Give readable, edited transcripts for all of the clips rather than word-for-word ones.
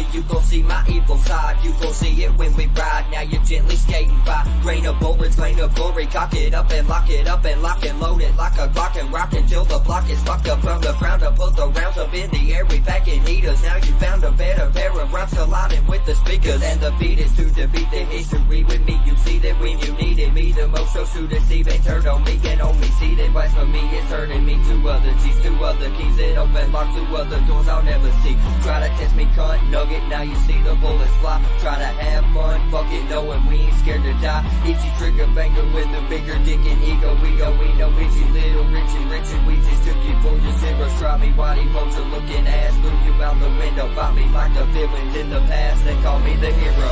slowly you gon' see my evil side. You gon' see it when we ride. Now you're gently skating by. Rain of bullets, rain of glory. Cock it up and lock it up and lock and load it like a Glock and rock until the block is fucked up from the ground up. Put the rounds up in the air, we packing heaters. Now you found a better pair of rhymes colliding with the speakers. And the beat is to defeat the history with me. You see that when you needed me the most, so to deceive and turn on me and only see that what's for me is turning me to other G's, to other keys that open lock to other doors I'll never see. Try to test me, cunt nugget, now you see the bullets fly. Try to have fun, fuck it, knowing we ain't scared to die. Itchy trigger banger with a bigger dick and ego. We know itchy little Richie, we just took you for your zeros. Try me, why they folks are looking ass, threw you out the window. Find me like the villains in the past, they call me the hero.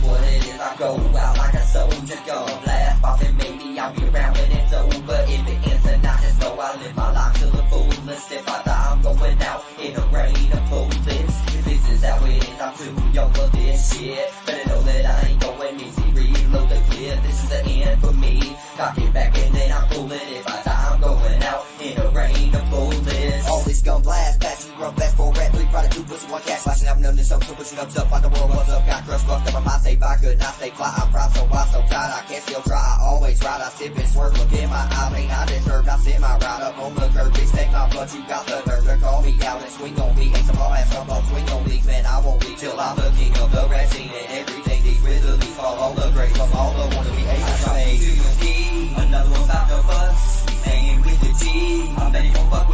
What it is, I go out like a soldier, gun blast off and maybe I'll be around when it's over. If it ends or not, just know I live my life to the fullest. If I die, I'm going out in a rain of bullets. If this is how it is, I'm too young for this shit. Better know that I ain't going easy, reload the clip. This is the end for me. Cock it back and then I pull it. If I die, I'm going out in a rain of bullets. All this gun blast, pass and run fast for rap. 3 Friday, 2 pussy, 1 cash, flashing out, none this up, 2 pushing up, like the world was up. Got crushed, fucked up, my mind, stay by, could not stay fly. I'm proud, so wide, so tight, I can't still try. I always ride, I sip and swerve, look in my eye, ain't I deserved. I sit my ride up on the curb, bitch, take my blood, you got the nerve to call me out and swing on me. Ain't some ball ass, some ball, swing on these, man, I won't leave till I'm the king of the rap scene. And everything these riddles fall all the great from all the wanna be ace. I to the key, another one about to bust. Hanging with the G, I'm betting on fuck